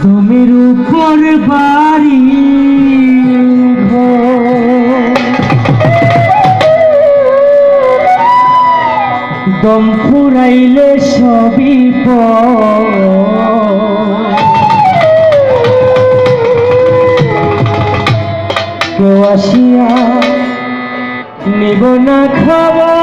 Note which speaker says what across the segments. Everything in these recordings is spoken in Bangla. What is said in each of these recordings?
Speaker 1: জমির উপর বাড়ি দম ফুরাইলে সবই কেউ আসিয়া নিব না খাওয়া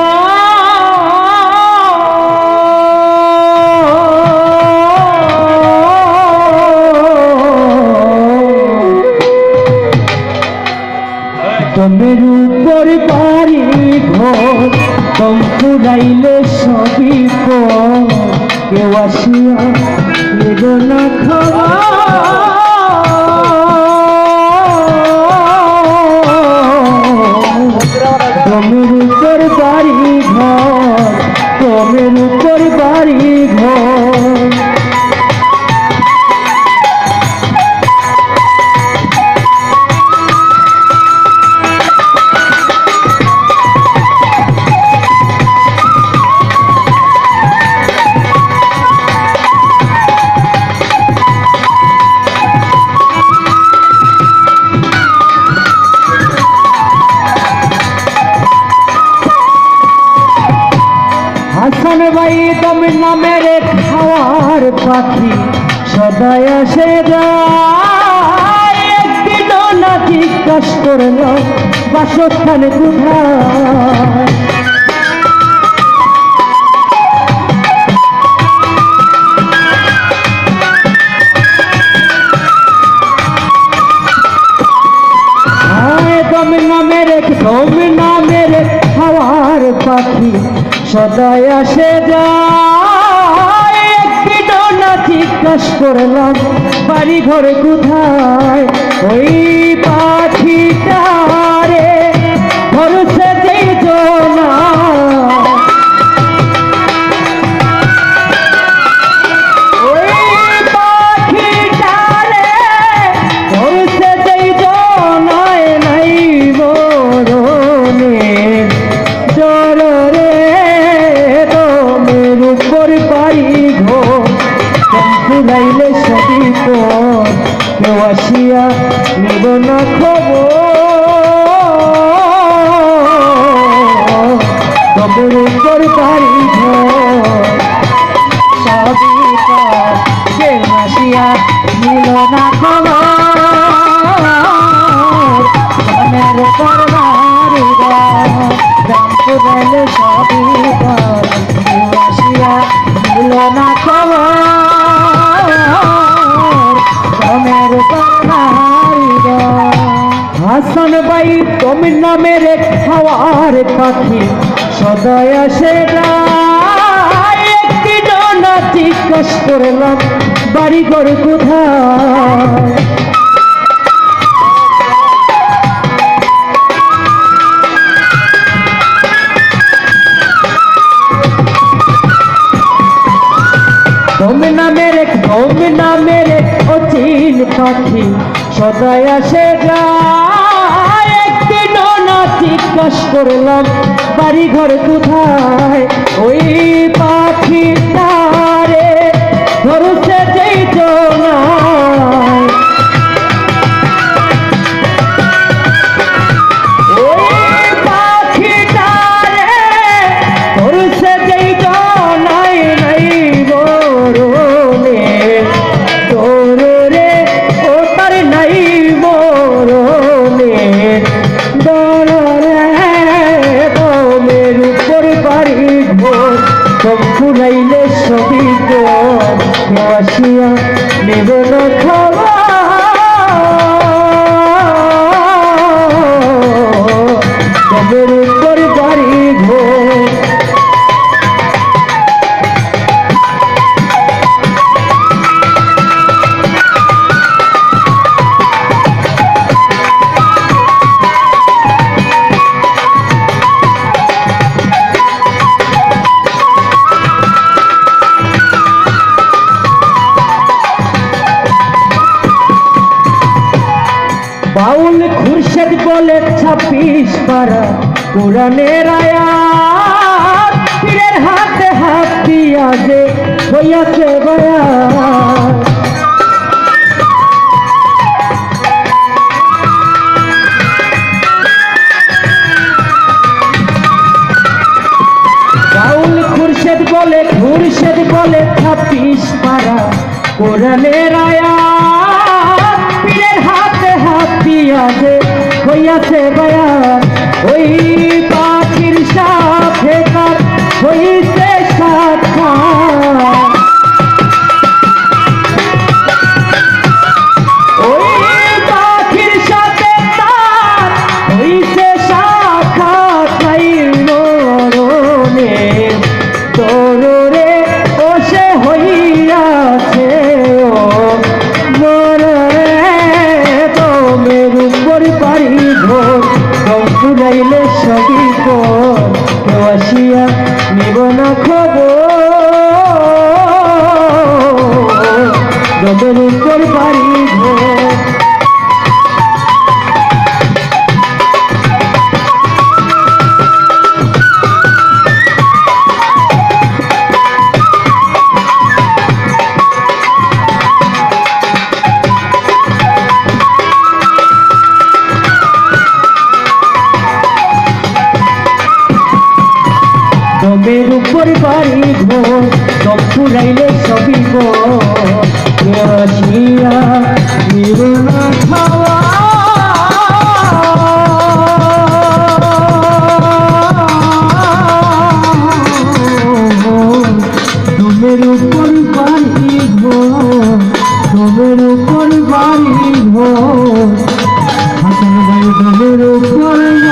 Speaker 1: দমের উপর বাড়ি ঘর দম ফুরাইলে সবই কেউ আসিয়া নিব না খাওয়া দমের উপর বাড়ি ঘর দমের উপর বাড়ি ঘর হাসান ভাই দমের নামের খাওয়ার পাখি সদাই আসে যায় একদিনও না জিজ্ঞাস করল বাসস্থান কোথায় দমের নামের খাওয়ার পাখি সদাই আসে যায় একদিনও না জিজ্ঞাস করলাম বাড়ি ঘরে কোথায় ওই পাখিটারে ভরসে যেই জনা ওই পাখিটারে ভরসে যেই জনায় নাই বরণে জরে ফুরাইলে সবই কেউ আসিয়া নিব না খবর দমের উপর বাড়ি ঘর সবই কেউ আসিয়া নিল না খবর দমের উপর বাড়ি ঘর দাম ফুরাইলে সবই কেউ আসিয়া নিল না খবর হাসান ভাই দমের নামের খাওয়ার পাখি সদাই আসে একদিনও না জিজ্ঞাস করলাম বাড়ি ঘর কোথায় দমের নামের অচিন পাখি সদাই আসে একদিনও না জিজ্ঞাস করলাম বাড়ি ঘর কোথায় ওই পাখিটারে ভরসে যেই জনায় ওই পাখিটারে ভরসে যেই জনায় নাই বরণে তোরে ও তার নাই বরণে দরে দমের উপর বাড়ি ঘর দম ফুরাইলে সবই কেউ আসিয়া নেব না খাওয়া দমের উপর বাড়ি ঘর বাউল খুরশেদ বলে 26 পারা কোরআনের আয়াত পীরের হাতে হাত দিয়া যে হইয়াছে বয়ান কোরআনের আয়াত পীরের হাতে হাত দিয়াছে হইয়াছে বায়ান ওই পাখির সাথে তার হইছে সাক্ষাৎ ওই পাখির সাথে তার হইছে সাক্ষাৎ মরণে তরুরে বসে হইয়াছে ও মরণে তোমের উপর বাড়ি ঘর ফুরাইলে সবই কর কেউ আসিয়া নিব না খবর তোমের উপর বাড়ি ঘর তোমের উপর বাড়ি ঘর দম ফুরাইলে সবই গিয়া নিব না খাওয়া তোমের উপর বাড়ি ঘর তোমের উপর বাড়ি ঘর হাসান ভাই তোমের উপর